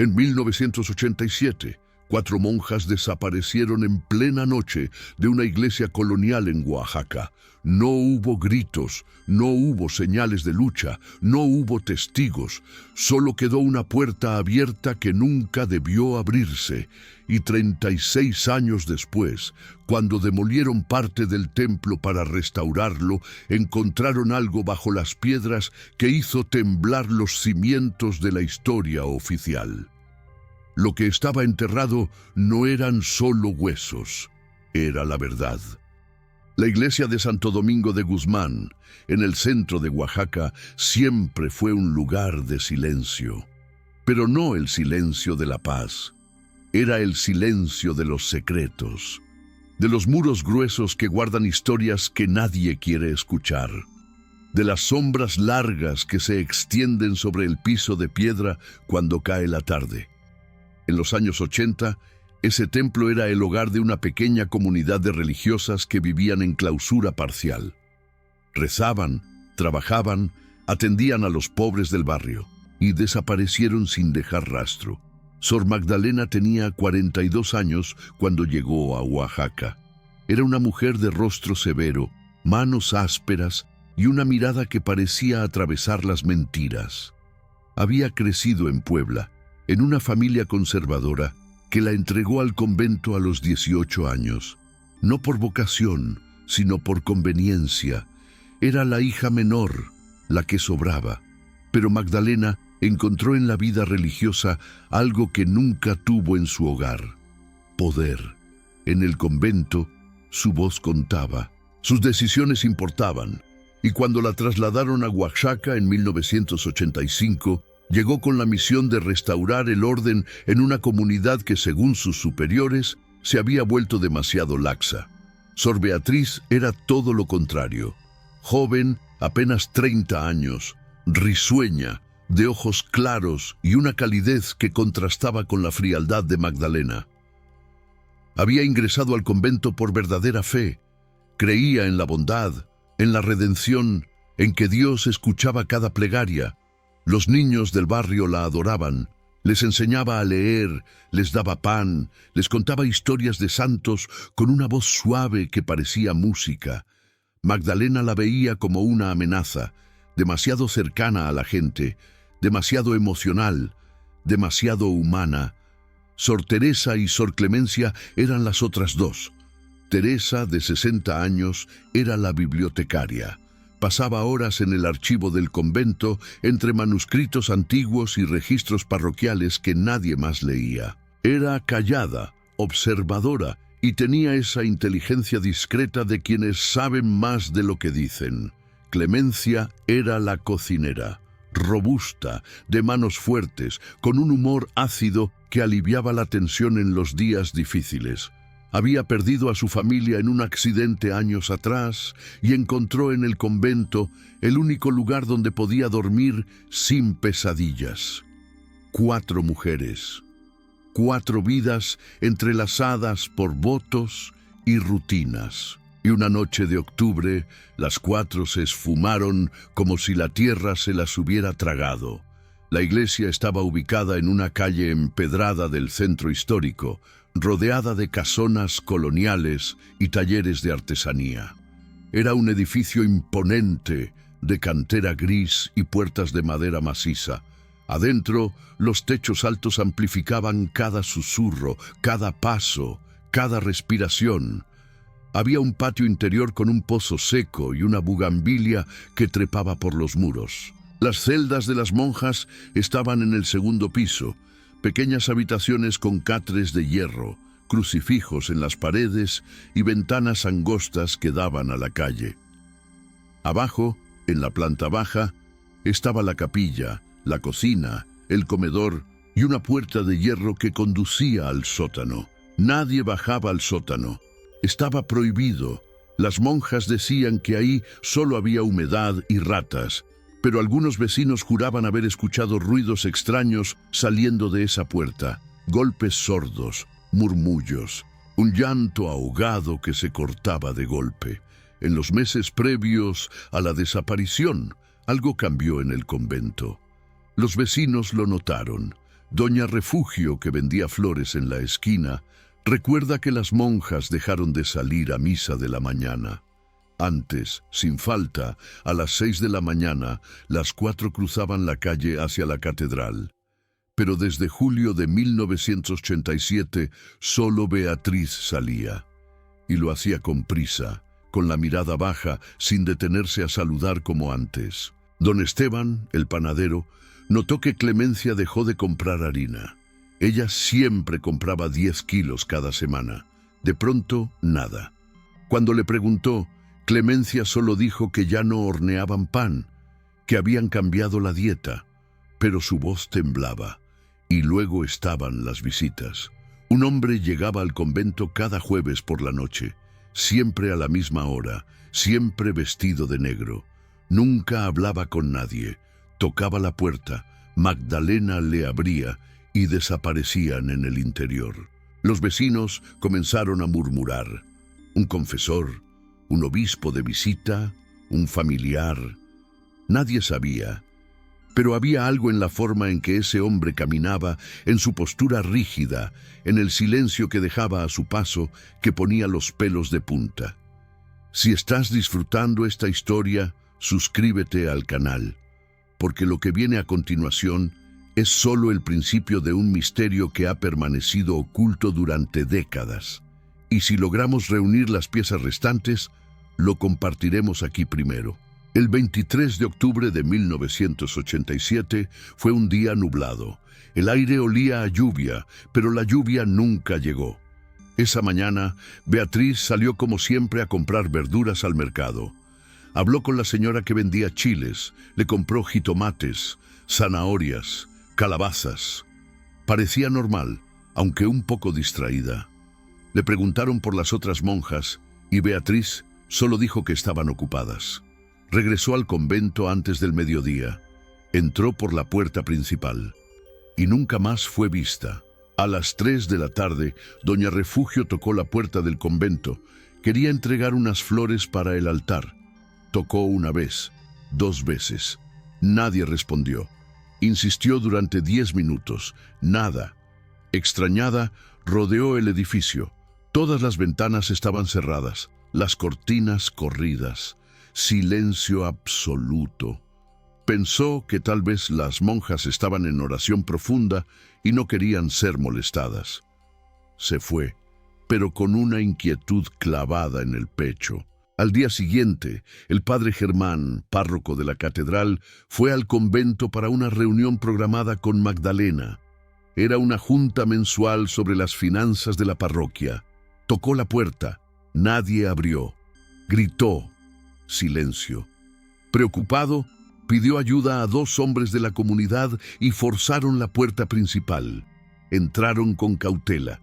En 1987, 4 monjas desaparecieron en plena noche de una iglesia colonial en Oaxaca. No hubo gritos, no hubo señales de lucha, no hubo testigos. Solo quedó una puerta abierta que nunca debió abrirse. Y 36 años después, cuando demolieron parte del templo para restaurarlo, encontraron algo bajo las piedras que hizo temblar los cimientos de la historia oficial. Lo que estaba enterrado no eran solo huesos, era la verdad. La iglesia de Santo Domingo de Guzmán, en el centro de Oaxaca, siempre fue un lugar de silencio. Pero no el silencio de la paz, era el silencio de los secretos, de los muros gruesos que guardan historias que nadie quiere escuchar, de las sombras largas que se extienden sobre el piso de piedra cuando cae la tarde. En los años 80, ese templo era el hogar de una pequeña comunidad de religiosas que vivían en clausura parcial. Rezaban, trabajaban, atendían a los pobres del barrio y desaparecieron sin dejar rastro. Sor Magdalena tenía 42 años cuando llegó a Oaxaca. Era una mujer de rostro severo, manos ásperas y una mirada que parecía atravesar las mentiras. Había crecido en Puebla, en una familia conservadora que la entregó al convento a los 18 años. No por vocación, sino por conveniencia. Era la hija menor, la que sobraba. Pero Magdalena encontró en la vida religiosa algo que nunca tuvo en su hogar: poder. En el convento, su voz contaba, sus decisiones importaban, y cuando la trasladaron a Oaxaca en 1985, llegó con la misión de restaurar el orden en una comunidad que, según sus superiores, se había vuelto demasiado laxa. Sor Beatriz era todo lo contrario. Joven, apenas 30 años, risueña, de ojos claros y una calidez que contrastaba con la frialdad de Magdalena. Había ingresado al convento por verdadera fe. Creía en la bondad, en la redención, en que Dios escuchaba cada plegaria. Los niños del barrio la adoraban, les enseñaba a leer, les daba pan, les contaba historias de santos con una voz suave que parecía música. Magdalena la veía como una amenaza, demasiado cercana a la gente, demasiado emocional, demasiado humana. Sor Teresa y Sor Clemencia eran las otras dos. Teresa, de 60 años, era la bibliotecaria. Pasaba horas en el archivo del convento, entre manuscritos antiguos y registros parroquiales que nadie más leía. Era callada, observadora, y tenía esa inteligencia discreta de quienes saben más de lo que dicen. Clemencia era la cocinera, robusta, de manos fuertes, con un humor ácido que aliviaba la tensión en los días difíciles. Había perdido a su familia en un accidente años atrás y encontró en el convento el único lugar donde podía dormir sin pesadillas. 4 mujeres, 4 vidas entrelazadas por votos y rutinas. Y una noche de octubre, las 4 se esfumaron como si la tierra se las hubiera tragado. La iglesia estaba ubicada en una calle empedrada del centro histórico, rodeada de casonas coloniales y talleres de artesanía. Era un edificio imponente, de cantera gris y puertas de madera maciza. Adentro, los techos altos amplificaban cada susurro, cada paso, cada respiración. Había un patio interior con un pozo seco y una bugambilia que trepaba por los muros. Las celdas de las monjas estaban en el segundo piso, pequeñas habitaciones con catres de hierro, crucifijos en las paredes y ventanas angostas que daban a la calle. Abajo, en la planta baja, estaba la capilla, la cocina, el comedor y una puerta de hierro que conducía al sótano. Nadie bajaba al sótano. Estaba prohibido. Las monjas decían que ahí solo había humedad y ratas, pero algunos vecinos juraban haber escuchado ruidos extraños saliendo de esa puerta, golpes sordos, murmullos, un llanto ahogado que se cortaba de golpe. En los meses previos a la desaparición, algo cambió en el convento. Los vecinos lo notaron. Doña Refugio, que vendía flores en la esquina, recuerda que las monjas dejaron de salir a misa de la mañana. Antes, sin falta, a las 6 de la mañana, las 4 cruzaban la calle hacia la catedral. Pero desde julio de 1987, solo Beatriz salía. Y lo hacía con prisa, con la mirada baja, sin detenerse a saludar como antes. Don Esteban, el panadero, notó que Clemencia dejó de comprar harina. Ella siempre compraba 10 kilos cada semana. De pronto, nada. Cuando le preguntó, Clemencia solo dijo que ya no horneaban pan, que habían cambiado la dieta, pero su voz temblaba. Y luego estaban las visitas. Un hombre llegaba al convento cada jueves por la noche, siempre a la misma hora, siempre vestido de negro. Nunca hablaba con nadie. Tocaba la puerta, Magdalena le abría y desaparecían en el interior. Los vecinos comenzaron a murmurar. Un confesor, un obispo de visita, un familiar. Nadie sabía, pero había algo en la forma en que ese hombre caminaba, en su postura rígida, en el silencio que dejaba a su paso, que ponía los pelos de punta. Si estás disfrutando esta historia, suscríbete al canal, porque lo que viene a continuación es solo el principio de un misterio que ha permanecido oculto durante décadas. Y si logramos reunir las piezas restantes, lo compartiremos aquí primero. El 23 de octubre de 1987 fue un día nublado. El aire olía a lluvia, pero la lluvia nunca llegó. Esa mañana, Beatriz salió como siempre a comprar verduras al mercado. Habló con la señora que vendía chiles, le compró jitomates, zanahorias, calabazas. Parecía normal, aunque un poco distraída. Le preguntaron por las otras monjas y Beatriz solo dijo que estaban ocupadas. Regresó al convento antes del mediodía. Entró por la puerta principal y nunca más fue vista. A las 3 de la tarde, Doña Refugio tocó la puerta del convento. Quería entregar unas flores para el altar. Tocó una vez, 2 veces. Nadie respondió. Insistió durante 10 minutos. Nada. Extrañada, rodeó el edificio. Todas las ventanas estaban cerradas, las cortinas corridas. Silencio absoluto. Pensó que tal vez las monjas estaban en oración profunda y no querían ser molestadas. Se fue, pero con una inquietud clavada en el pecho. Al día siguiente, el padre Germán, párroco de la catedral, fue al convento para una reunión programada con Magdalena. Era una junta mensual sobre las finanzas de la parroquia. Tocó la puerta. Nadie abrió. Gritó. Silencio. Preocupado, pidió ayuda a 2 hombres de la comunidad y forzaron la puerta principal. Entraron con cautela.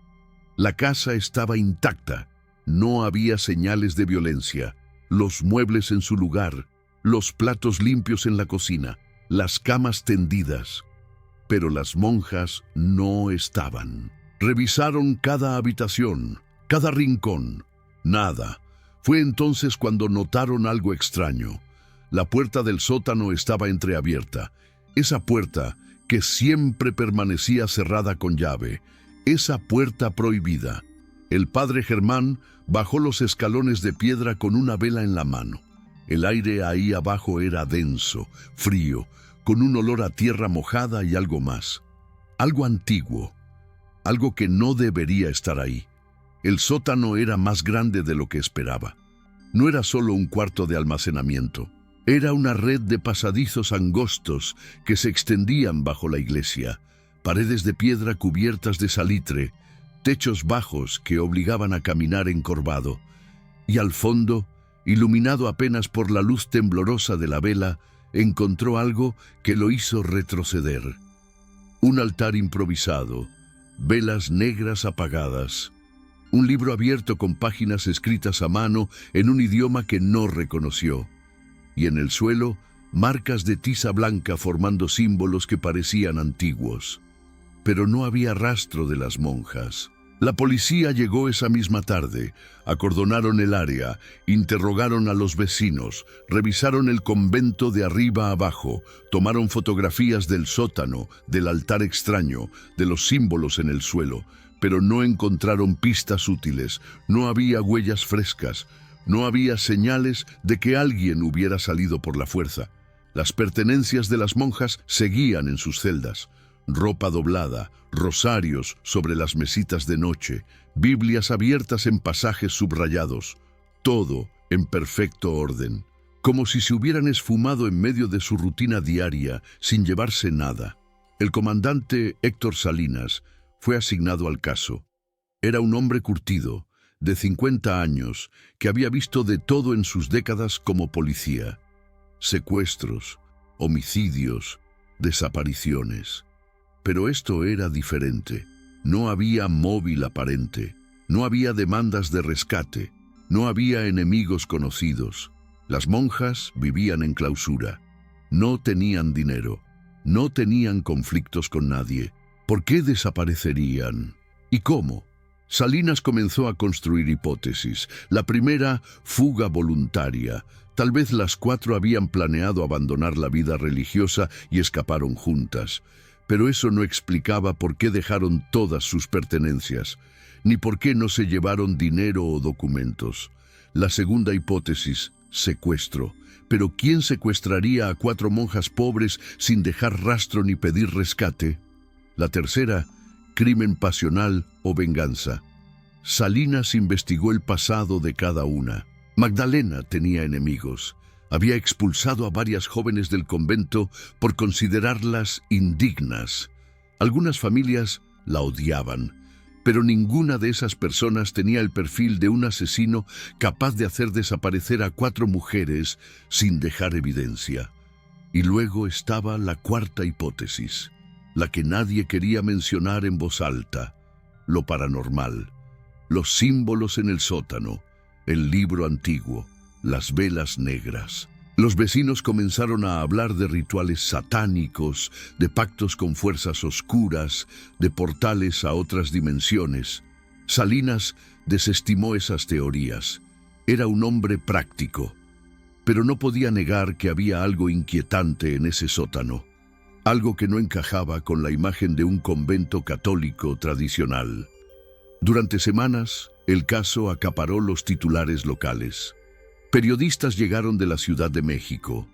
La casa estaba intacta. No había señales de violencia. Los muebles en su lugar, los platos limpios en la cocina, las camas tendidas. Pero las monjas no estaban. Revisaron cada habitación, cada rincón. Nada. Fue entonces cuando notaron algo extraño. La puerta del sótano estaba entreabierta. Esa puerta que siempre permanecía cerrada con llave. Esa puerta prohibida. El padre Germán bajó los escalones de piedra con una vela en la mano. El aire ahí abajo era denso, frío, con un olor a tierra mojada y algo más. Algo antiguo. Algo que no debería estar ahí. El sótano era más grande de lo que esperaba. No era solo un cuarto de almacenamiento. Era una red de pasadizos angostos que se extendían bajo la iglesia. Paredes de piedra cubiertas de salitre, techos bajos que obligaban a caminar encorvado. Y al fondo, iluminado apenas por la luz temblorosa de la vela, encontró algo que lo hizo retroceder. Un altar improvisado, velas negras apagadas, un libro abierto con páginas escritas a mano en un idioma que no reconoció, y en el suelo, marcas de tiza blanca formando símbolos que parecían antiguos. Pero no había rastro de las monjas. La policía llegó esa misma tarde, acordonaron el área, interrogaron a los vecinos, revisaron el convento de arriba a abajo, tomaron fotografías del sótano, del altar extraño, de los símbolos en el suelo, pero no encontraron pistas útiles, no había huellas frescas, no había señales de que alguien hubiera salido por la fuerza. Las pertenencias de las monjas seguían en sus celdas. Ropa doblada, rosarios sobre las mesitas de noche, Biblias abiertas en pasajes subrayados, todo en perfecto orden, como si se hubieran esfumado en medio de su rutina diaria sin llevarse nada. El comandante Héctor Salinas fue asignado al caso. Era un hombre curtido, de 50 años, que había visto de todo en sus décadas como policía. Secuestros, homicidios, desapariciones. Pero esto era diferente. No había móvil aparente, no había demandas de rescate, no había enemigos conocidos. Las monjas vivían en clausura. No tenían dinero, no tenían conflictos con nadie. ¿Por qué desaparecerían? ¿Y cómo? Salinas comenzó a construir hipótesis. La primera, fuga voluntaria. Tal vez las 4 habían planeado abandonar la vida religiosa y escaparon juntas. Pero eso no explicaba por qué dejaron todas sus pertenencias, ni por qué no se llevaron dinero o documentos. La segunda hipótesis, secuestro. Pero ¿quién secuestraría a 4 monjas pobres sin dejar rastro ni pedir rescate? La tercera, crimen pasional o venganza. Salinas investigó el pasado de cada una. Magdalena tenía enemigos. Había expulsado a varias jóvenes del convento por considerarlas indignas. Algunas familias la odiaban, pero ninguna de esas personas tenía el perfil de un asesino capaz de hacer desaparecer a 4 mujeres sin dejar evidencia. Y luego estaba la cuarta hipótesis, la que nadie quería mencionar en voz alta: lo paranormal, los símbolos en el sótano, el libro antiguo, las velas negras. Los vecinos comenzaron a hablar de rituales satánicos, de pactos con fuerzas oscuras, de portales a otras dimensiones. Salinas desestimó esas teorías. Era un hombre práctico, pero no podía negar que había algo inquietante en ese sótano, algo que no encajaba con la imagen de un convento católico tradicional. Durante semanas, el caso acaparó los titulares locales. Periodistas llegaron de la Ciudad de México.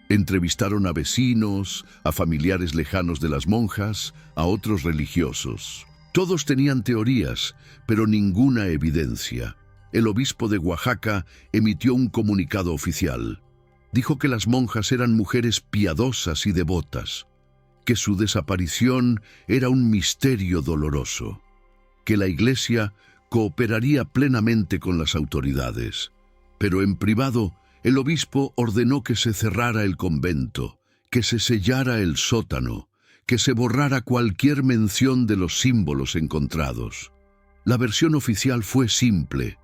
Entrevistaron a vecinos, a familiares lejanos de las monjas, a otros religiosos. Todos tenían teorías, pero ninguna evidencia. El obispo de Oaxaca emitió un comunicado oficial. Dijo que las monjas eran mujeres piadosas y devotas, que su desaparición era un misterio doloroso, que la Iglesia cooperaría plenamente con las autoridades. Pero en privado, el obispo ordenó que se cerrara el convento, que se sellara el sótano, que se borrara cualquier mención de los símbolos encontrados. La versión oficial fue simple: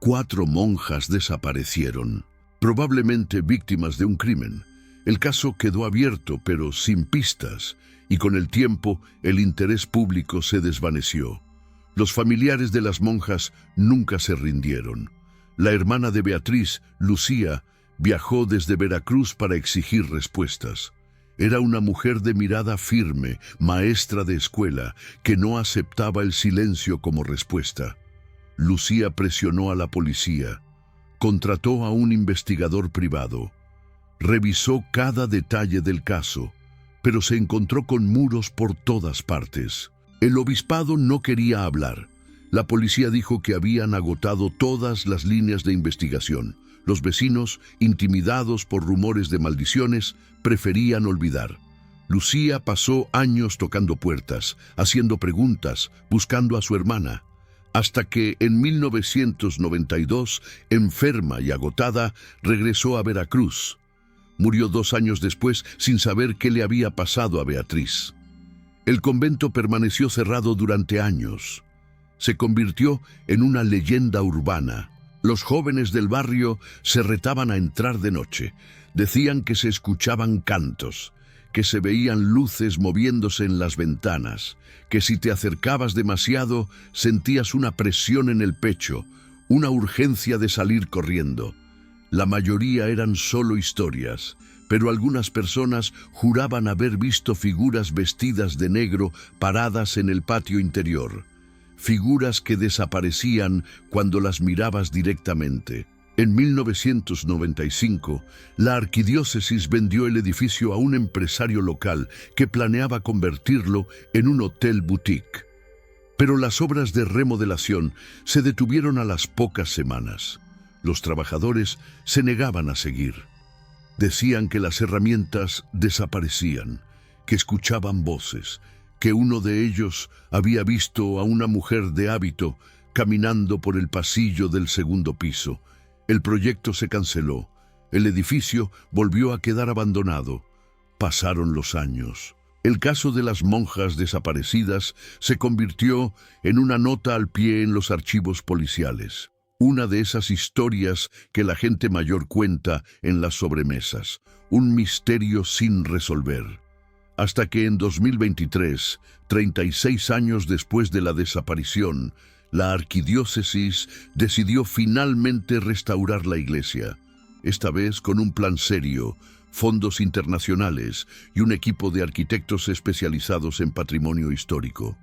4 monjas desaparecieron, probablemente víctimas de un crimen. El caso quedó abierto, pero sin pistas, y con el tiempo el interés público se desvaneció. Los familiares de las monjas nunca se rindieron. La hermana de Beatriz, Lucía, viajó desde Veracruz para exigir respuestas. Era una mujer de mirada firme, maestra de escuela, que no aceptaba el silencio como respuesta. Lucía presionó a la policía, contrató a un investigador privado, revisó cada detalle del caso, pero se encontró con muros por todas partes. El obispado no quería hablar. La policía dijo que habían agotado todas las líneas de investigación. Los vecinos, intimidados por rumores de maldiciones, preferían olvidar. Lucía pasó años tocando puertas, haciendo preguntas, buscando a su hermana, hasta que en 1992, enferma y agotada, regresó a Veracruz. Murió 2 años después sin saber qué le había pasado a Beatriz. El convento permaneció cerrado durante años. Se convirtió en una leyenda urbana. Los jóvenes del barrio se retaban a entrar de noche. Decían que se escuchaban cantos, que se veían luces moviéndose en las ventanas, que si te acercabas demasiado sentías una presión en el pecho, una urgencia de salir corriendo. La mayoría eran solo historias, pero algunas personas juraban haber visto figuras vestidas de negro paradas en el patio interior, figuras que desaparecían cuando las mirabas directamente. En 1995, la arquidiócesis vendió el edificio a un empresario local que planeaba convertirlo en un hotel boutique. Pero las obras de remodelación se detuvieron a las pocas semanas. Los trabajadores se negaban a seguir. Decían que las herramientas desaparecían, que escuchaban voces, que uno de ellos había visto a una mujer de hábito caminando por el pasillo del segundo piso. El proyecto se canceló. El edificio volvió a quedar abandonado. Pasaron los años. El caso de las monjas desaparecidas se convirtió en una nota al pie en los archivos policiales. Una de esas historias que la gente mayor cuenta en las sobremesas. Un misterio sin resolver. Hasta que en 2023, 36 años después de la desaparición, la arquidiócesis decidió finalmente restaurar la iglesia, esta vez con un plan serio, fondos internacionales y un equipo de arquitectos especializados en patrimonio histórico.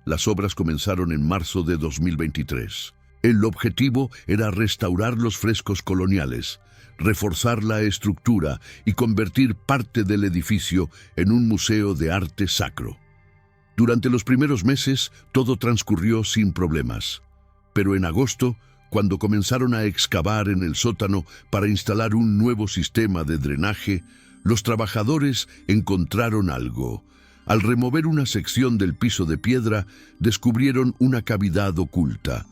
Las obras comenzaron en marzo de 2023. El objetivo era restaurar los frescos coloniales, reforzar la estructura y convertir parte del edificio en un museo de arte sacro. Durante los primeros meses, todo transcurrió sin problemas. Pero en agosto, cuando comenzaron a excavar en el sótano para instalar un nuevo sistema de drenaje, los trabajadores encontraron algo. Al remover una sección del piso de piedra, descubrieron una cavidad oculta.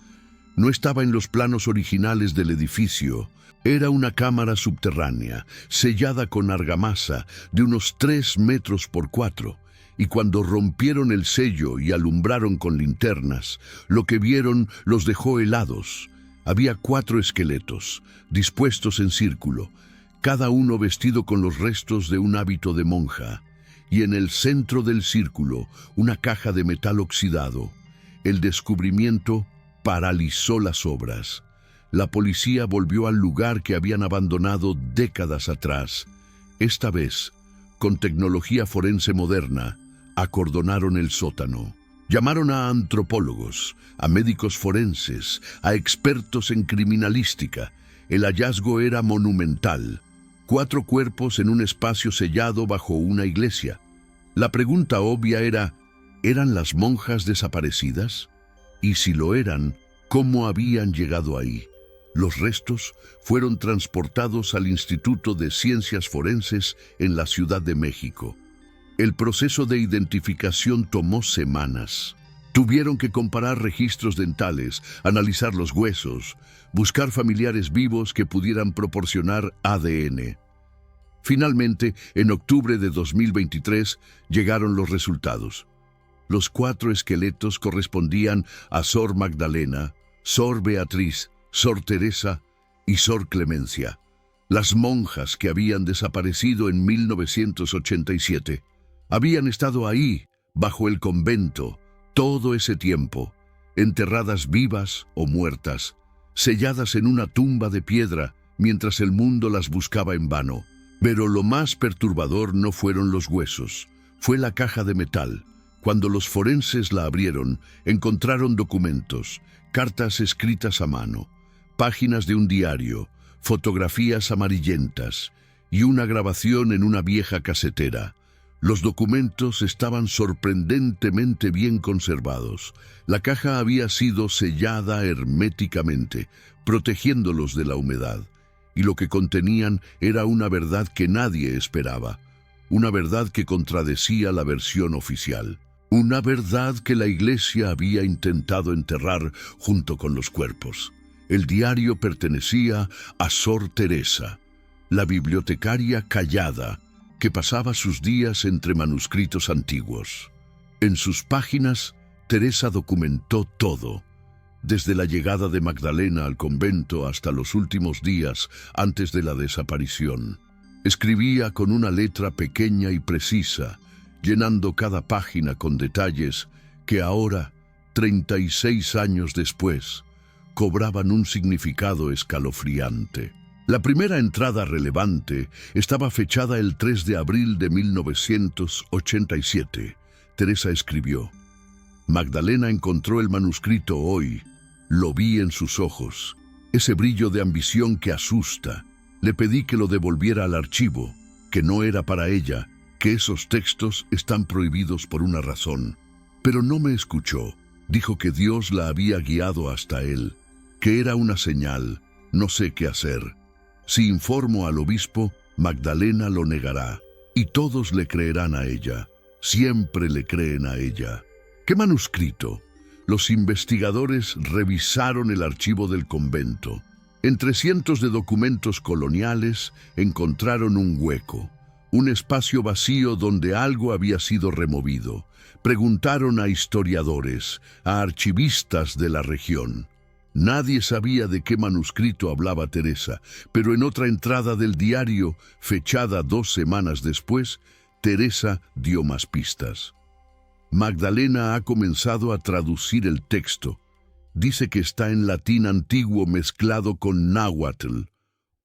No estaba en los planos originales del edificio. Era una cámara subterránea, sellada con argamasa, de unos 3 metros por 4. Y cuando rompieron el sello y alumbraron con linternas, lo que vieron los dejó helados. Había 4 esqueletos, dispuestos en círculo, cada uno vestido con los restos de un hábito de monja, y en el centro del círculo una caja de metal oxidado. El descubrimiento paralizó las obras. La policía volvió al lugar que habían abandonado décadas atrás. Esta vez, con tecnología forense moderna, acordonaron el sótano. Llamaron a antropólogos, a médicos forenses, a expertos en criminalística. El hallazgo era monumental. 4 cuerpos en un espacio sellado bajo una iglesia. La pregunta obvia era, ¿eran las monjas desaparecidas? Y si lo eran, ¿cómo habían llegado ahí? Los restos fueron transportados al Instituto de Ciencias Forenses en la Ciudad de México. El proceso de identificación tomó semanas. Tuvieron que comparar registros dentales, analizar los huesos, buscar familiares vivos que pudieran proporcionar ADN. Finalmente, en octubre de 2023, llegaron los resultados. Los 4 esqueletos correspondían a Sor Magdalena, Sor Beatriz, Sor Teresa y Sor Clemencia, las monjas que habían desaparecido en 1987. Habían estado ahí, bajo el convento, todo ese tiempo, enterradas vivas o muertas, selladas en una tumba de piedra mientras el mundo las buscaba en vano. Pero lo más perturbador no fueron los huesos, fue la caja de metal. Cuando los forenses la abrieron, encontraron documentos, cartas escritas a mano, páginas de un diario, fotografías amarillentas y una grabación en una vieja casetera. Los documentos estaban sorprendentemente bien conservados. La caja había sido sellada herméticamente, protegiéndolos de la humedad, y lo que contenían era una verdad que nadie esperaba, una verdad que contradecía la versión oficial, una verdad que la iglesia había intentado enterrar junto con los cuerpos. El diario pertenecía a Sor Teresa, la bibliotecaria callada, que pasaba sus días entre manuscritos antiguos. En sus páginas, Teresa documentó todo, desde la llegada de Magdalena al convento hasta los últimos días antes de la desaparición. Escribía con una letra pequeña y precisa, llenando cada página con detalles que ahora, 36 años después, cobraban un significado escalofriante. La primera entrada relevante estaba fechada el 3 de abril de 1987. Teresa escribió: Magdalena encontró el manuscrito hoy. Lo vi en sus ojos. Ese brillo de ambición que asusta. Le pedí que lo devolviera al archivo, que no era para ella, que esos textos están prohibidos por una razón. Pero no me escuchó. Dijo que Dios la había guiado hasta él, que era una señal. No sé qué hacer. Si informo al obispo, Magdalena lo negará, y todos le creerán a ella. Siempre le creen a ella. ¿Qué manuscrito? Los investigadores revisaron el archivo del convento. Entre cientos de documentos coloniales encontraron un hueco, un espacio vacío donde algo había sido removido. Preguntaron a historiadores, a archivistas de la región. Nadie sabía de qué manuscrito hablaba Teresa, pero en otra entrada del diario, fechada 2 semanas después, Teresa dio más pistas. Magdalena ha comenzado a traducir el texto. Dice que está en latín antiguo mezclado con náhuatl,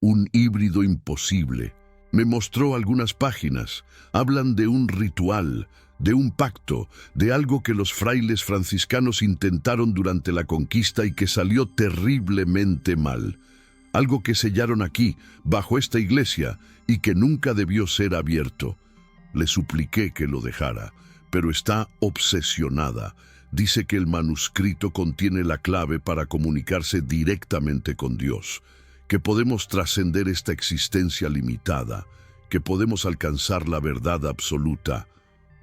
un híbrido imposible. Me mostró algunas páginas. Hablan de un ritual, de un pacto, de algo que los frailes franciscanos intentaron durante la conquista y que salió terriblemente mal. Algo que sellaron aquí, bajo esta iglesia, y que nunca debió ser abierto. Le supliqué que lo dejara, pero está obsesionada. Dice que el manuscrito contiene la clave para comunicarse directamente con Dios, que podemos trascender esta existencia limitada, que podemos alcanzar la verdad absoluta.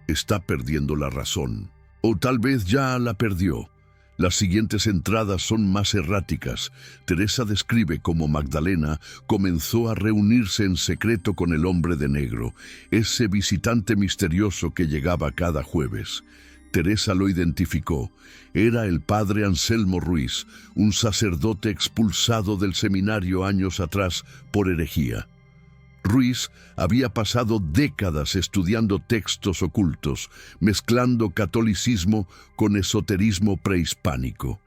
Está perdiendo la razón, o tal vez ya la perdió. Las siguientes entradas son más erráticas. Teresa describe cómo Magdalena comenzó a reunirse en secreto con el hombre de negro, ese visitante misterioso que llegaba cada jueves. Teresa lo identificó. Era el padre Anselmo Ruiz, un sacerdote expulsado del seminario años atrás por herejía. Ruiz había pasado décadas estudiando textos ocultos, mezclando catolicismo con esoterismo prehispánico.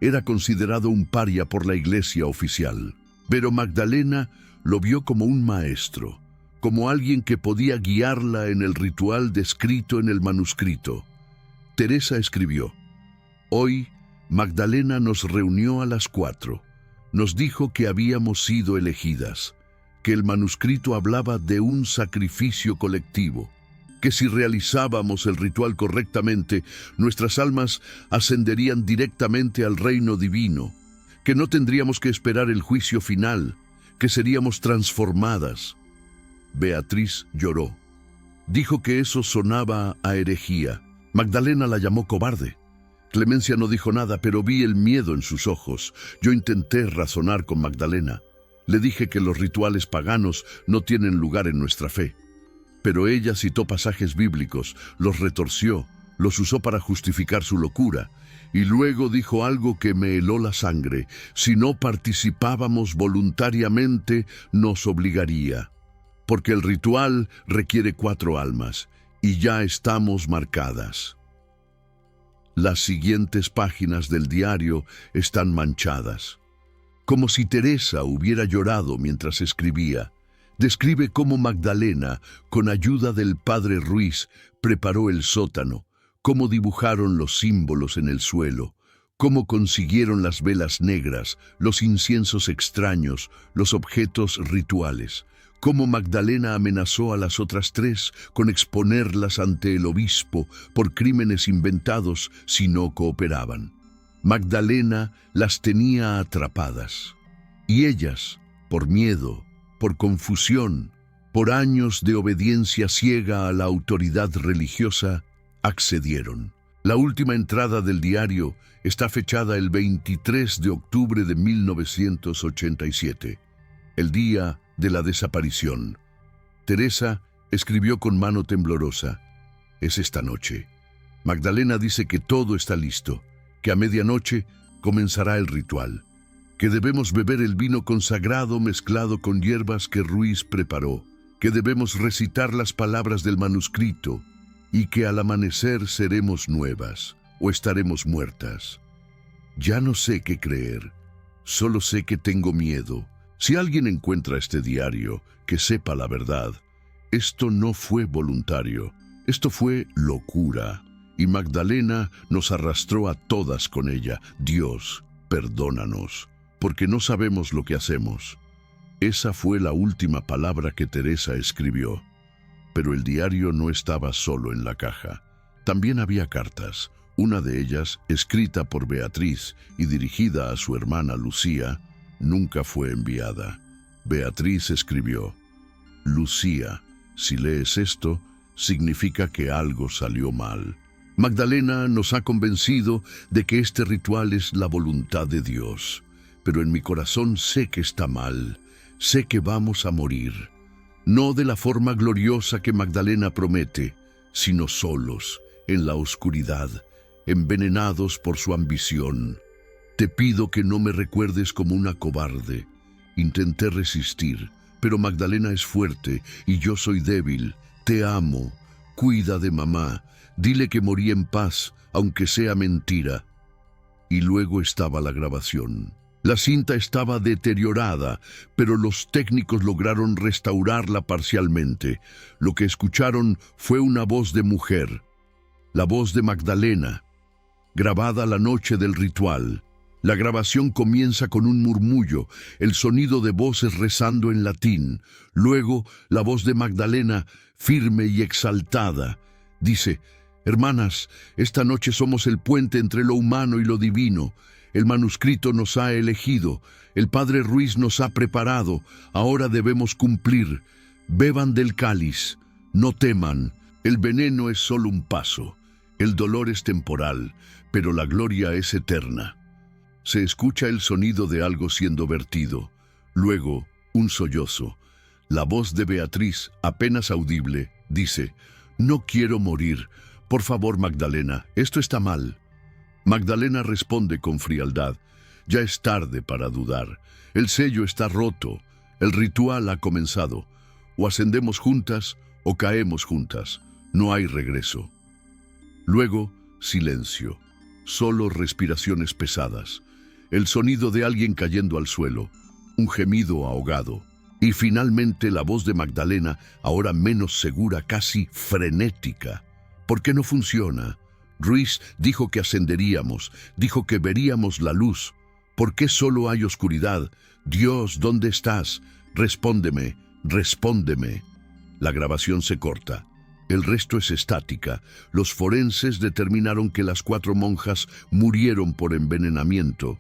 Era considerado un paria por la iglesia oficial, pero Magdalena lo vio como un maestro, como alguien que podía guiarla en el ritual descrito en el manuscrito. Teresa escribió: Hoy, Magdalena nos reunió a las 4. Nos dijo que habíamos sido elegidas, que el manuscrito hablaba de un sacrificio colectivo, que si realizábamos el ritual correctamente, nuestras almas ascenderían directamente al reino divino, que no tendríamos que esperar el juicio final, que seríamos transformadas. Beatriz lloró. Dijo que eso sonaba a herejía. Magdalena la llamó cobarde. Clemencia no dijo nada, pero vi el miedo en sus ojos. Yo intenté razonar con Magdalena. Le dije que los rituales paganos no tienen lugar en nuestra fe. Pero ella citó pasajes bíblicos, los retorció, los usó para justificar su locura. Y luego dijo algo que me heló la sangre. Si no participábamos voluntariamente, nos obligaría. Porque el ritual requiere 4 almas. Y ya estamos marcadas. Las siguientes páginas del diario están manchadas. Como si Teresa hubiera llorado mientras escribía. Describe cómo Magdalena, con ayuda del padre Ruiz, preparó el sótano, cómo dibujaron los símbolos en el suelo, cómo consiguieron las velas negras, los inciensos extraños, los objetos rituales. Cómo Magdalena amenazó a las otras 3 con exponerlas ante el obispo por crímenes inventados si no cooperaban. Magdalena las tenía atrapadas. Y ellas, por miedo, por confusión, por años de obediencia ciega a la autoridad religiosa, accedieron. La última entrada del diario está fechada el 23 de octubre de 1987, el día de la desaparición. Teresa escribió con mano temblorosa: Es esta noche. Magdalena dice que todo está listo, que a medianoche comenzará el ritual, que debemos beber el vino consagrado mezclado con hierbas que Ruiz preparó, que debemos recitar las palabras del manuscrito y que al amanecer seremos nuevas o estaremos muertas. Ya no sé qué creer, solo sé que tengo miedo. Si alguien encuentra este diario, que sepa la verdad. Esto no fue voluntario, esto fue locura. Y Magdalena nos arrastró a todas con ella. Dios, perdónanos, porque no sabemos lo que hacemos. Esa fue la última palabra que Teresa escribió. Pero el diario no estaba solo en la caja. También había cartas. Una de ellas, escrita por Beatriz y dirigida a su hermana Lucía, nunca fue enviada. Beatriz escribió: Lucía, si lees esto, significa que algo salió mal. Magdalena nos ha convencido de que este ritual es la voluntad de Dios, pero en mi corazón sé que está mal, sé que vamos a morir. No de la forma gloriosa que Magdalena promete, sino solos, en la oscuridad, envenenados por su ambición. Te pido que no me recuerdes como una cobarde. Intenté resistir, pero Magdalena es fuerte y yo soy débil. Te amo. Cuida de mamá. Dile que morí en paz, aunque sea mentira. Y luego estaba la grabación. La cinta estaba deteriorada, pero los técnicos lograron restaurarla parcialmente. Lo que escucharon fue una voz de mujer, la voz de Magdalena, grabada la noche del ritual. La grabación comienza con un murmullo, el sonido de voces rezando en latín. Luego, la voz de Magdalena, firme y exaltada, dice: Hermanas, esta noche somos el puente entre lo humano y lo divino. El manuscrito nos ha elegido, el padre Ruiz nos ha preparado, ahora debemos cumplir. Beban del cáliz, no teman, el veneno es solo un paso, el dolor es temporal, pero la gloria es eterna. Se escucha el sonido de algo siendo vertido, luego un sollozo. La voz de Beatriz, apenas audible, dice: No quiero morir. Por favor, Magdalena, esto está mal. Magdalena responde con frialdad: Ya es tarde para dudar. El sello está roto. El ritual ha comenzado. O ascendemos juntas o caemos juntas. No hay regreso. Luego, silencio. Solo respiraciones pesadas. El sonido de alguien cayendo al suelo. Un gemido ahogado. Y finalmente la voz de Magdalena, ahora menos segura, casi frenética. ¿Por qué no funciona? Ruiz dijo que ascenderíamos, dijo que veríamos la luz. ¿Por qué solo hay oscuridad? Dios, ¿dónde estás? Respóndeme, respóndeme. La grabación se corta. El resto es estática. Los forenses determinaron que las 4 monjas murieron por envenenamiento.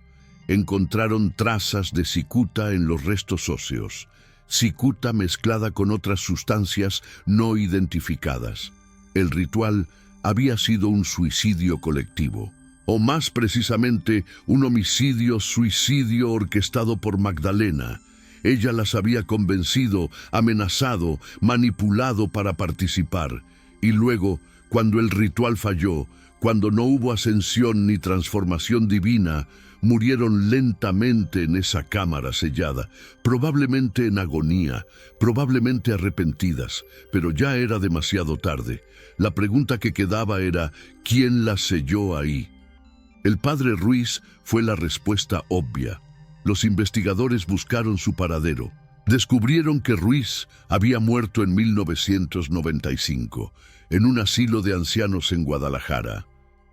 Encontraron trazas de cicuta en los restos óseos. Cicuta mezclada con otras sustancias no identificadas. El ritual había sido un suicidio colectivo, o más precisamente, un homicidio-suicidio orquestado por Magdalena. Ella las había convencido, amenazado, manipulado para participar. Y luego, cuando el ritual falló, cuando no hubo ascensión ni transformación divina, murieron lentamente en esa cámara sellada, probablemente en agonía, probablemente arrepentidas, pero ya era demasiado tarde. La pregunta que quedaba era: ¿quién las selló ahí? El padre Ruiz fue la respuesta obvia. Los investigadores buscaron su paradero. Descubrieron que Ruiz había muerto en 1995, en un asilo de ancianos en Guadalajara.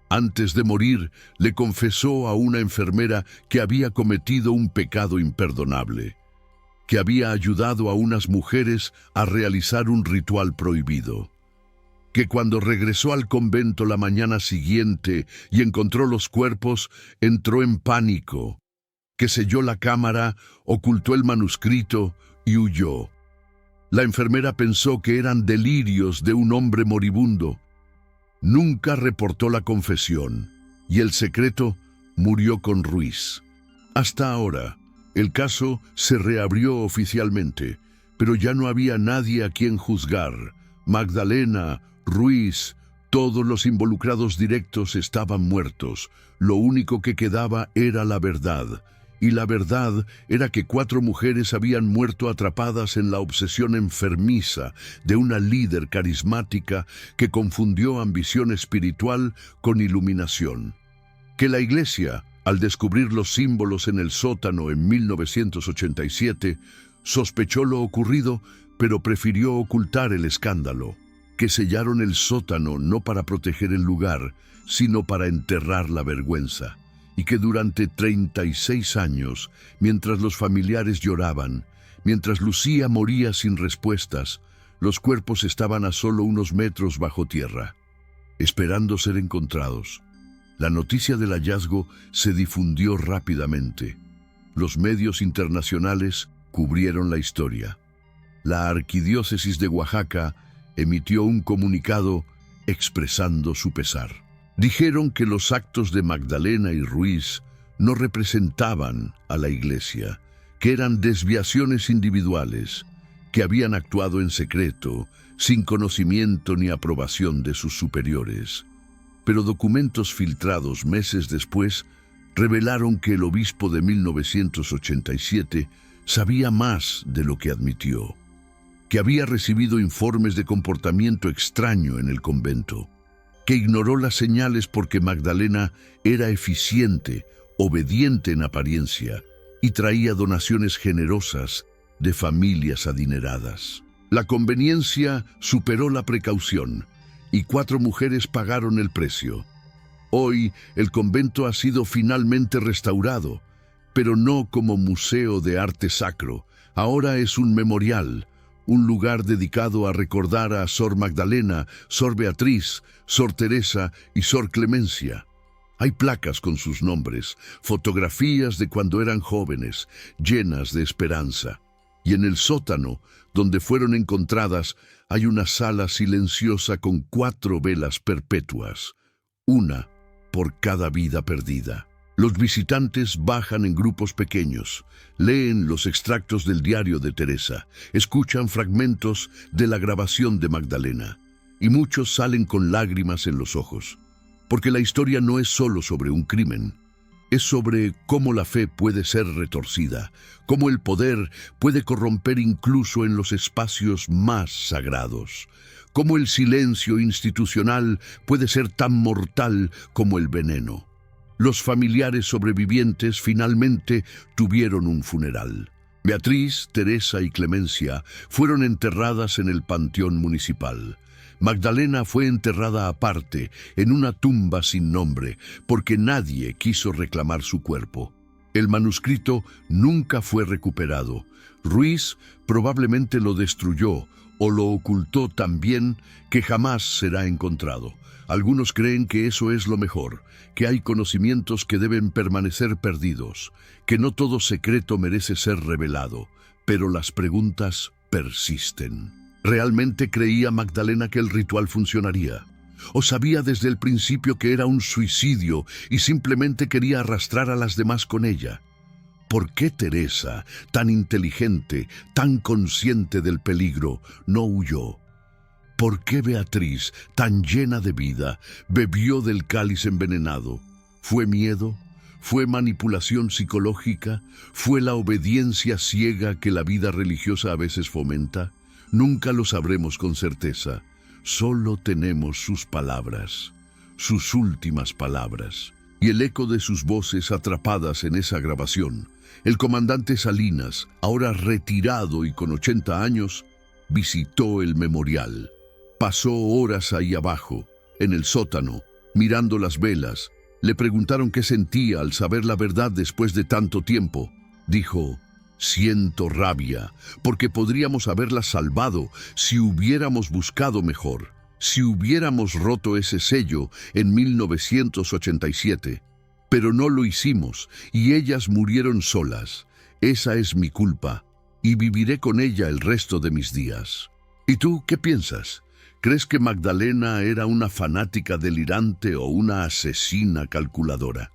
Antes de morir, le confesó a una enfermera que había cometido un pecado imperdonable, que había ayudado a unas mujeres a realizar un ritual prohibido, que cuando regresó al convento la mañana siguiente y encontró los cuerpos, entró en pánico, que selló la cámara, ocultó el manuscrito y huyó. La enfermera pensó que eran delirios de un hombre moribundo. Nunca reportó la confesión, y el secreto murió con Ruiz. Hasta ahora, el caso se reabrió oficialmente, pero ya no había nadie a quien juzgar. Magdalena, Ruiz, todos los involucrados directos estaban muertos. Lo único que quedaba era la verdad, y la verdad era que 4 mujeres habían muerto atrapadas en la obsesión enfermiza de una líder carismática que confundió ambición espiritual con iluminación. Que la Iglesia, al descubrir los símbolos en el sótano en 1987, sospechó lo ocurrido, pero prefirió ocultar el escándalo. Que sellaron el sótano no para proteger el lugar, sino para enterrar la vergüenza. Y que durante 36 años, mientras los familiares lloraban, mientras Lucía moría sin respuestas, los cuerpos estaban a solo unos metros bajo tierra, esperando ser encontrados. La noticia del hallazgo se difundió rápidamente. Los medios internacionales cubrieron la historia. La Arquidiócesis de Oaxaca emitió un comunicado expresando su pesar. Dijeron que los actos de Magdalena y Ruiz no representaban a la Iglesia, que eran desviaciones individuales, que habían actuado en secreto, sin conocimiento ni aprobación de sus superiores. Pero documentos filtrados meses después revelaron que el obispo de 1987 sabía más de lo que admitió, que había recibido informes de comportamiento extraño en el convento, que ignoró las señales porque Magdalena era eficiente, obediente en apariencia y traía donaciones generosas de familias adineradas. La conveniencia superó la precaución y 4 mujeres pagaron el precio. Hoy el convento ha sido finalmente restaurado, pero no como museo de arte sacro. Ahora es un memorial, un lugar dedicado a recordar a Sor Magdalena, Sor Beatriz, Sor Teresa y Sor Clemencia. Hay placas con sus nombres, fotografías de cuando eran jóvenes, llenas de esperanza. Y en el sótano, donde fueron encontradas, hay una sala silenciosa con 4 velas perpetuas, una por cada vida perdida. Los visitantes bajan en grupos pequeños, leen los extractos del diario de Teresa, escuchan fragmentos de la grabación de Magdalena, y muchos salen con lágrimas en los ojos, porque la historia no es solo sobre un crimen, es sobre cómo la fe puede ser retorcida, cómo el poder puede corromper incluso en los espacios más sagrados, cómo el silencio institucional puede ser tan mortal como el veneno. Los familiares sobrevivientes finalmente tuvieron un funeral. Beatriz, Teresa y Clemencia fueron enterradas en el panteón municipal. Magdalena fue enterrada aparte, en una tumba sin nombre, porque nadie quiso reclamar su cuerpo. El manuscrito nunca fue recuperado. Ruiz probablemente lo destruyó o lo ocultó tan bien que jamás será encontrado. Algunos creen que eso es lo mejor, que hay conocimientos que deben permanecer perdidos, que no todo secreto merece ser revelado, pero las preguntas persisten. ¿Realmente creía Magdalena que el ritual funcionaría? ¿O sabía desde el principio que era un suicidio y simplemente quería arrastrar a las demás con ella? ¿Por qué Teresa, tan inteligente, tan consciente del peligro, no huyó? ¿Por qué Beatriz, tan llena de vida, bebió del cáliz envenenado? ¿Fue miedo? ¿Fue manipulación psicológica? ¿Fue la obediencia ciega que la vida religiosa a veces fomenta? Nunca lo sabremos con certeza. Solo tenemos sus palabras, sus últimas palabras, y el eco de sus voces atrapadas en esa grabación. El comandante Salinas, ahora retirado y con 80 años, visitó el memorial. Pasó horas ahí abajo, en el sótano, mirando las velas. Le preguntaron qué sentía al saber la verdad después de tanto tiempo. Dijo: siento rabia, porque podríamos haberla salvado si hubiéramos buscado mejor, si hubiéramos roto ese sello en 1987. Pero no lo hicimos, y ellas murieron solas. Esa es mi culpa, y viviré con ella el resto de mis días. ¿Y tú qué piensas? ¿Crees que Magdalena era una fanática delirante o una asesina calculadora?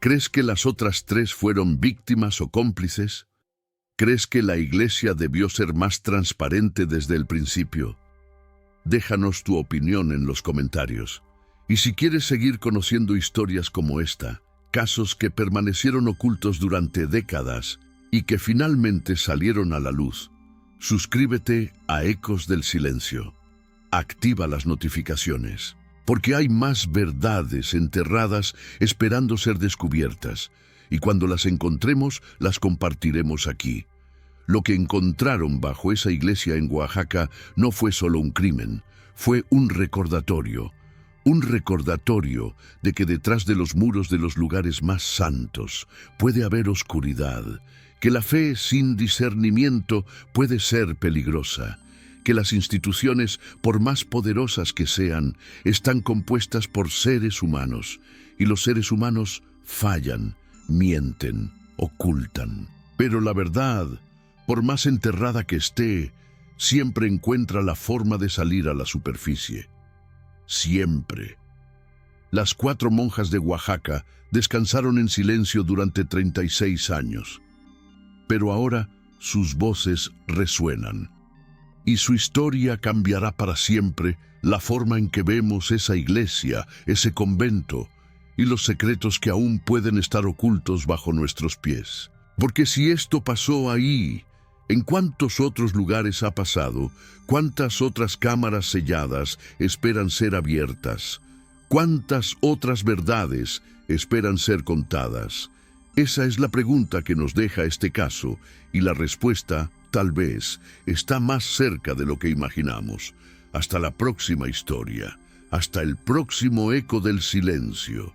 ¿Crees que las otras 3 fueron víctimas o cómplices? ¿Crees que la Iglesia debió ser más transparente desde el principio? Déjanos tu opinión en los comentarios. Y si quieres seguir conociendo historias como esta, casos que permanecieron ocultos durante décadas y que finalmente salieron a la luz. Suscríbete a Ecos del Silencio. Activa las notificaciones, porque hay más verdades enterradas esperando ser descubiertas, y cuando las encontremos, las compartiremos aquí. Lo que encontraron bajo esa iglesia en Oaxaca no fue solo un crimen, fue un recordatorio de que detrás de los muros de los lugares más santos puede haber oscuridad, que la fe sin discernimiento puede ser peligrosa, que las instituciones, por más poderosas que sean, están compuestas por seres humanos, y los seres humanos fallan, mienten, ocultan. Pero la verdad, por más enterrada que esté, siempre encuentra la forma de salir a la superficie. Siempre. Las 4 monjas de Oaxaca descansaron en silencio durante 36 años. Pero ahora sus voces resuenan. Y su historia cambiará para siempre la forma en que vemos esa iglesia, ese convento, y los secretos que aún pueden estar ocultos bajo nuestros pies. Porque si esto pasó ahí, ¿en cuántos otros lugares ha pasado? ¿Cuántas otras cámaras selladas esperan ser abiertas? ¿Cuántas otras verdades esperan ser contadas? Esa es la pregunta que nos deja este caso, y la respuesta, tal vez, está más cerca de lo que imaginamos. Hasta la próxima historia, hasta el próximo Eco del Silencio.